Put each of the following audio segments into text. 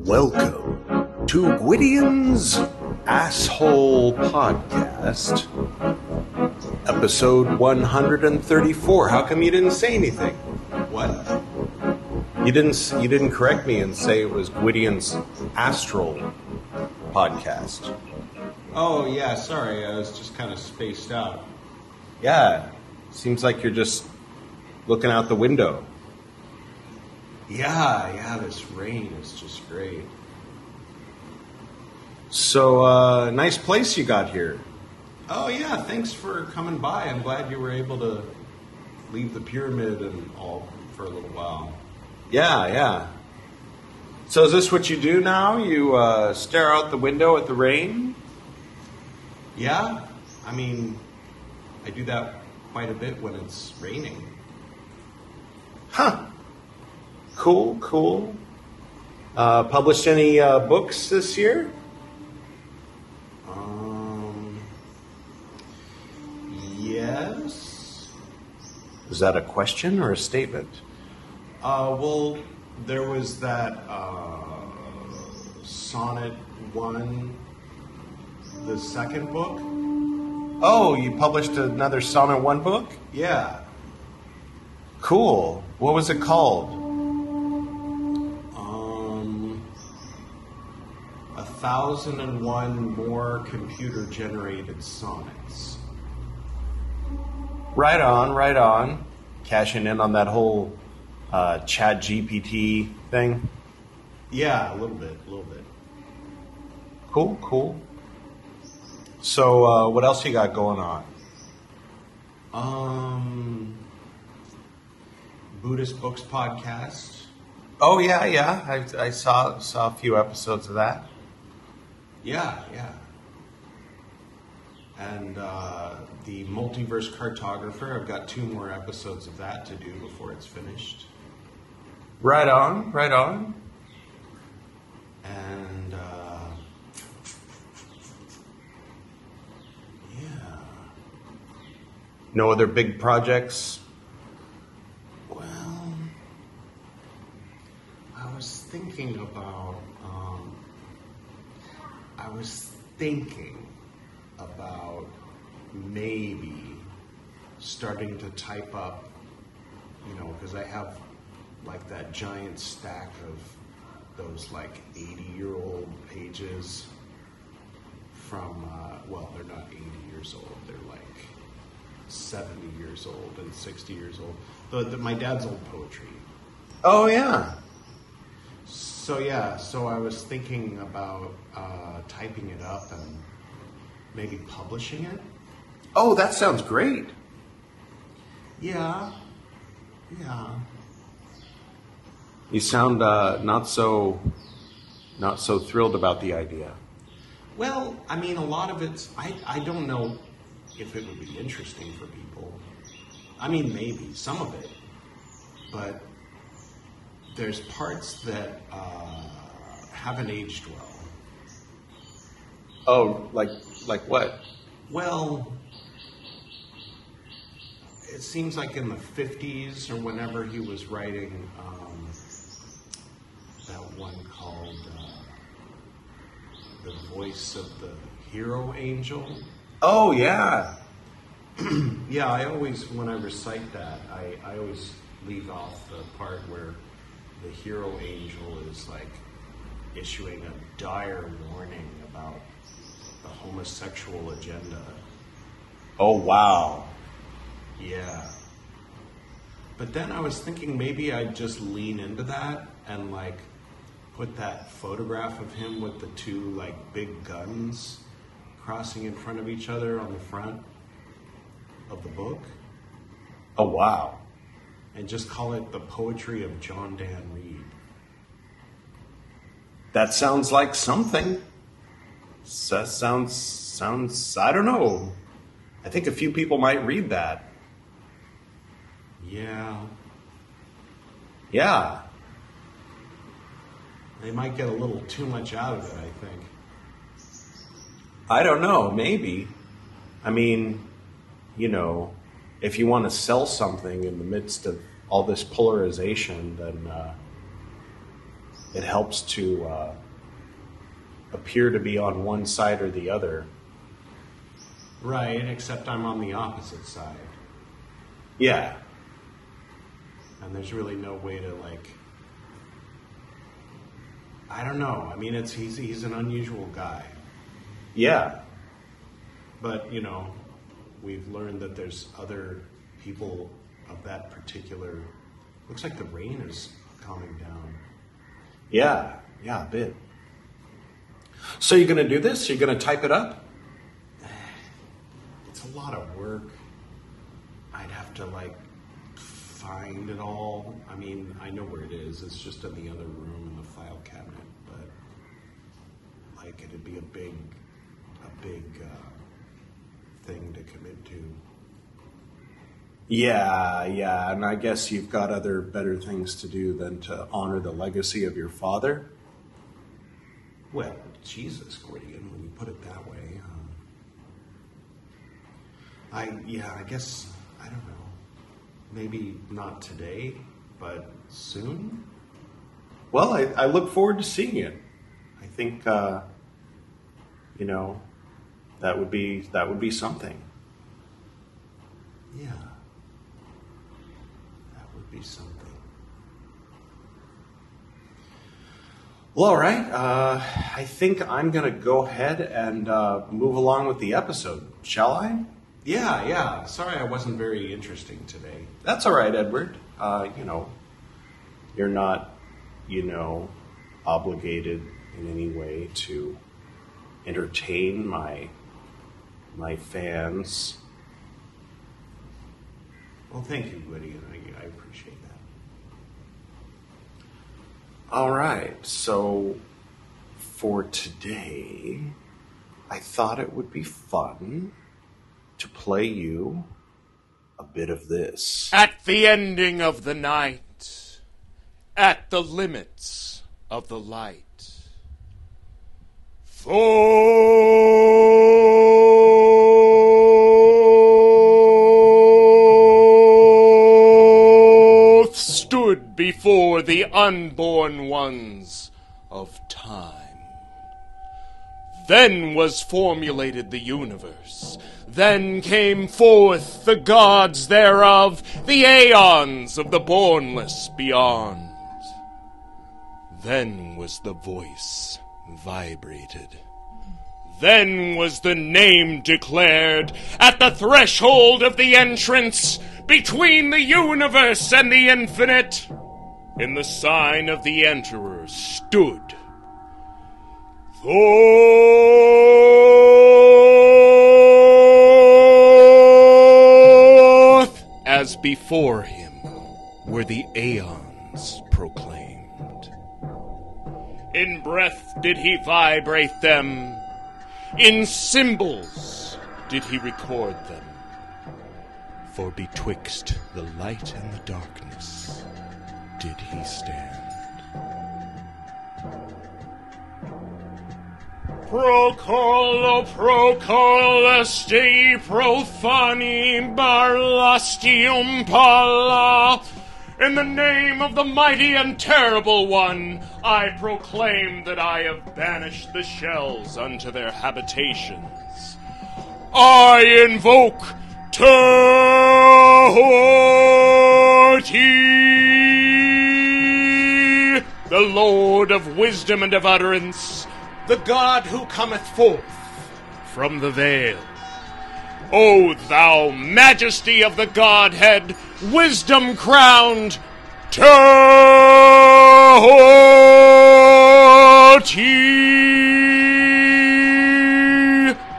Welcome to Gwydion's Asshole Podcast, episode 134. How come you didn't say anything? What? You didn't correct me and say it was Gwydion's Astral Podcast. Oh, yeah, sorry. I was just kind of spaced out. Yeah, seems like you're just looking out the window. Yeah, this rain is just great. So, nice place you got here. Oh, yeah, thanks for coming by. I'm glad you were able to leave the pyramid and all for a little while. Yeah. So is this what you do now? You stare out the window at the rain? Yeah, I mean, I do that quite a bit when it's raining. Huh. Cool. Published any books this year? Yes. Is that a question or a statement? Well, there was that Sonnet 1, the second book. Oh, you published another Sonnet 1 book? Yeah. Cool. What was it called? 1,001 more computer-generated sonnets. Right on. Cashing in on that whole Chat GPT thing? Yeah, a little bit. Cool. So, what else you got going on? Buddhist Books podcast. Oh, yeah. I saw a few episodes of that. Yeah. And the Multiverse Cartographer, I've got 2 more episodes of that to do before it's finished. Right on. And, yeah. No other big projects? Well, I was thinking about maybe starting to type up, because I have like that giant stack of those like 80-year-old pages from, they're not 80 years old, they're like 70 years old and 60 years old. My dad's old poetry. Oh, yeah. So I was thinking about typing it up and maybe publishing it. Oh, that sounds great. Yeah. You sound not so thrilled about the idea. Well, I mean, a lot of it's, I don't know if it would be interesting for people. I mean, maybe, some of it. But there's parts that haven't aged well. Oh, like what? Well, it seems like in the 50s or whenever he was writing that one called The Voice of the Hero Angel. Oh, yeah. Yeah, I always, when I recite that, I always leave off the part where the hero angel is like issuing a dire warning about the homosexual agenda. Oh, wow. Yeah. But then I was thinking maybe I'd just lean into that and like put that photograph of him with the 2 like big guns crossing in front of each other on the front of the book. Oh, wow. And just call it The Poetry of John Dan Reed. That sounds like something. Sounds, I don't know. I think a few people might read that. Yeah. They might get a little too much out of it, I think. I don't know, maybe. I mean, if you want to sell something in the midst of all this polarization, then it helps to appear to be on one side or the other. Right, except I'm on the opposite side. Yeah. And there's really no way to, like, I don't know. I mean, he's an unusual guy. Yeah. But, you know, we've learned that there's other people of that particular... Looks like the rain is calming down. Yeah, a bit. So you're going to do this? You're going to type it up? It's a lot of work. I'd have to, like, find it all. I mean, I know where it is. It's just in the other room in the file cabinet. But, like, it'd be a big thing to commit to. Yeah, and I guess you've got other better things to do than to honor the legacy of your father? Well, Jesus, Gwydion, when you put it that way. I guess, I don't know. Maybe not today, but soon? Well, I look forward to seeing it. I think, you know, that would be something. Yeah. That would be something. Well, all right. I think I'm going to go ahead and move along with the episode. Shall I? Yeah. Sorry I wasn't very interesting today. That's all right, Edward. You know, you're not, obligated in any way to entertain my fans. Well, thank you, Gwydion. I appreciate that. All right. So for today, I thought it would be fun to play you a bit of this. At the ending of the night, at the limits of the light, Thoth stood before the unborn ones of time. Then was formulated the universe. Then came forth the gods thereof, the aeons of the bornless beyond. Then was the voice vibrated. Then was the name declared at the threshold of the entrance between the universe and the infinite. In the sign of the Enterer stood Thoth, as before him were the aeons proclaimed. In breath did he vibrate them, in symbols did he record them, for betwixt the light and the darkness did he stand. Procolo procolesti profani barlastium pala. In the name of the mighty and terrible one, I proclaim that I have banished the shells unto their habitations. I invoke Thoth, the Lord of wisdom and of utterance, the God who cometh forth from the veil. O thou majesty of the Godhead, wisdom crowned, Thoth,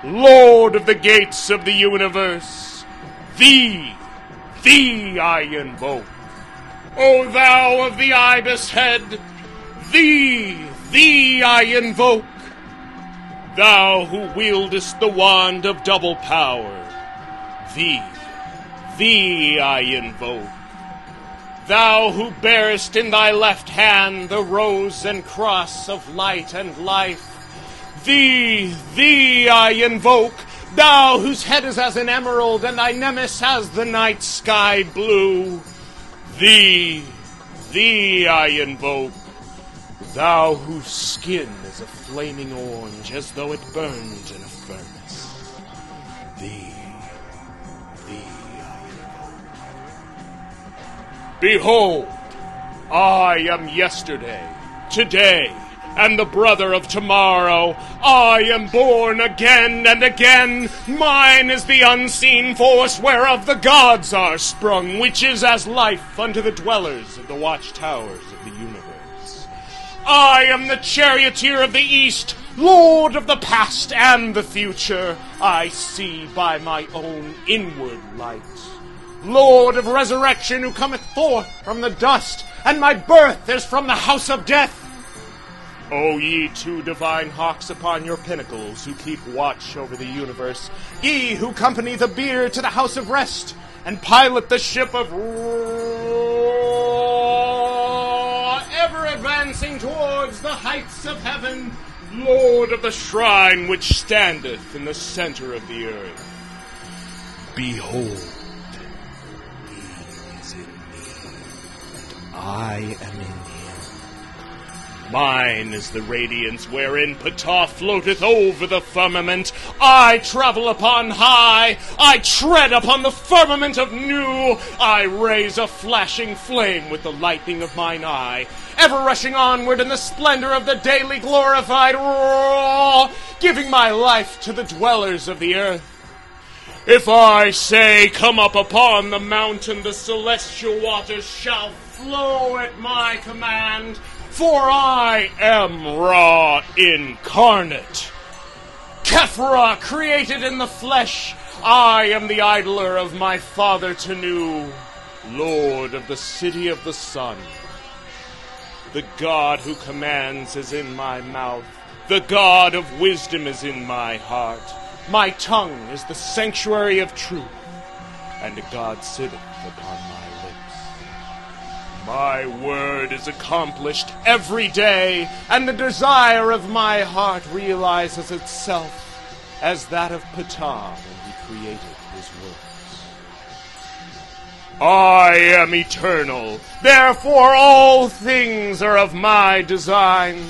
Lord of the gates of the universe, thee I invoke. O thou of the ibis head, thee I invoke. Thou who wieldest the wand of double power, thee I invoke. Thou who bearest in thy left hand the rose and cross of light and life, thee I invoke. Thou whose head is as an emerald and thy nemesis as the night sky blue, thee I invoke. Thou whose skin is a flaming orange, as though it burned in a furnace. Thee I invoke. Behold, I am yesterday, today, and the brother of tomorrow. I am born again and again. Mine is the unseen force whereof the gods are sprung, which is as life unto the dwellers of the watchtowers of the universe. I am the charioteer of the east, lord of the past and the future. I see by my own inward light. Lord of resurrection, who cometh forth from the dust, and my birth is from the house of death. O ye two divine hawks upon your pinnacles, who keep watch over the universe, ye who company the bier to the house of rest, and pilot the ship of ever advancing towards the heights of heaven, Lord of the shrine which standeth in the center of the earth. Behold, he is in me, and I am in him. Mine is the radiance wherein Thoth floateth over the firmament. I travel upon high. I tread upon the firmament of new. I raise a flashing flame with the lightning of mine eye, ever rushing onward in the splendor of the daily glorified roar, giving my life to the dwellers of the earth. If I say, come up upon the mountain, the celestial waters shall flow at my command. For I am Ra incarnate, Kephra created in the flesh. I am the idler of my father Tanu, Lord of the city of the sun. The God who commands is in my mouth. The God of wisdom is in my heart. My tongue is the sanctuary of truth, and God sitteth upon my lips. My word is accomplished every day, and the desire of my heart realizes itself as that of Ptah when he created his works. I am eternal, therefore all things are of my design.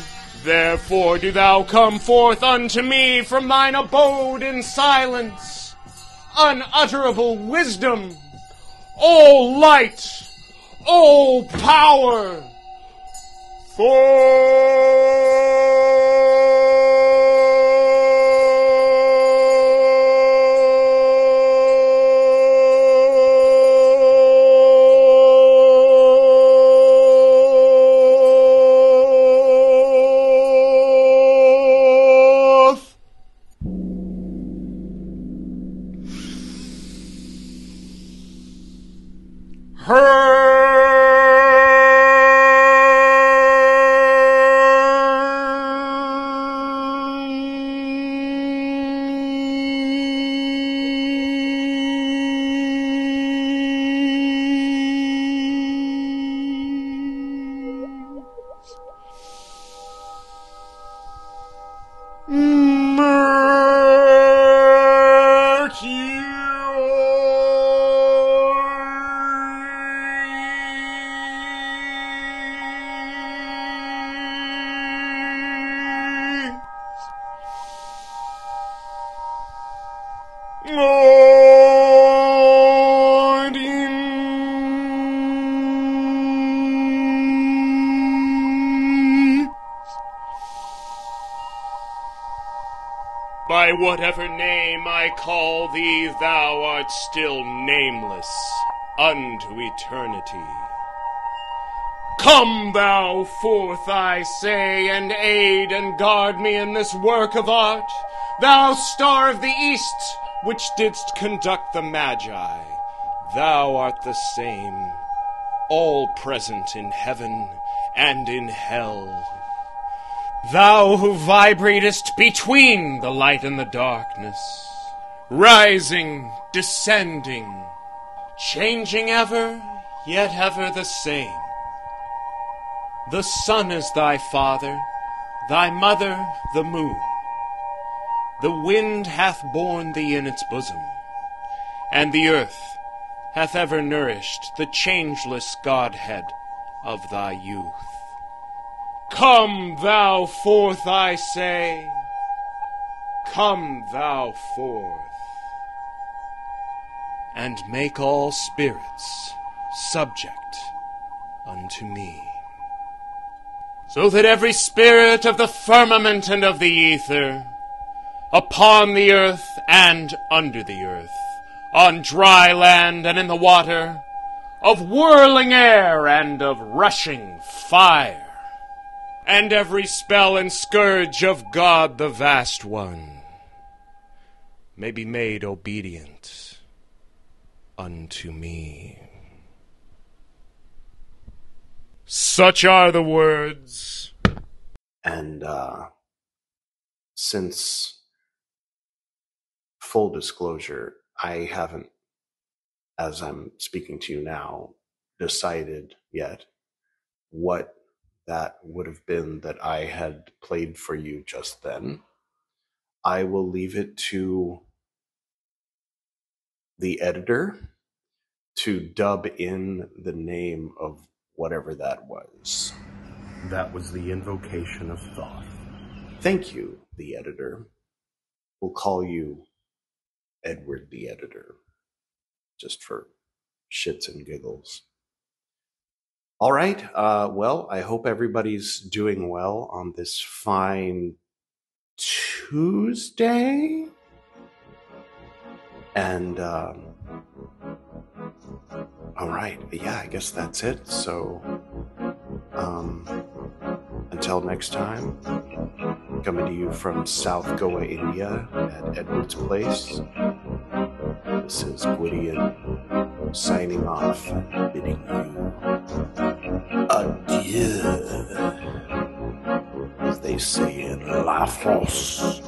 Therefore do thou come forth unto me from thine abode in silence. Unutterable wisdom, O light, O power, by whatever name I call thee, thou art still nameless unto eternity. Come thou forth, I say, and aid and guard me in this work of art, thou star of the east, which didst conduct the Magi. Thou art the same, all present in heaven and in hell. Thou who vibratest between the light and the darkness, rising, descending, changing ever, yet ever the same. The sun is thy father, thy mother the moon. The wind hath borne thee in its bosom, and the earth hath ever nourished the changeless Godhead of thy youth. Come thou forth, I say. Come thou forth. And make all spirits subject unto me. So that every spirit of the firmament and of the ether, upon the earth and under the earth, on dry land and in the water, of whirling air and of rushing fire, and every spell and scourge of God the Vast One, may be made obedient unto me. Such are the words. And since, full disclosure, I haven't, as I'm speaking to you now, decided yet what that would have been that I had played for you just then. I will leave it to the editor to dub in the name of whatever that was. That was the invocation of Thoth. Thank you, the editor. We'll call you Edward the editor, just for shits and giggles. All right. Well, I hope everybody's doing well on this fine Tuesday. And, all right. Yeah, I guess that's it. So, until next time, coming to you from South Goa, India at Edward's Place, this is Gwydion signing off and bidding you adieu, as they say in La France.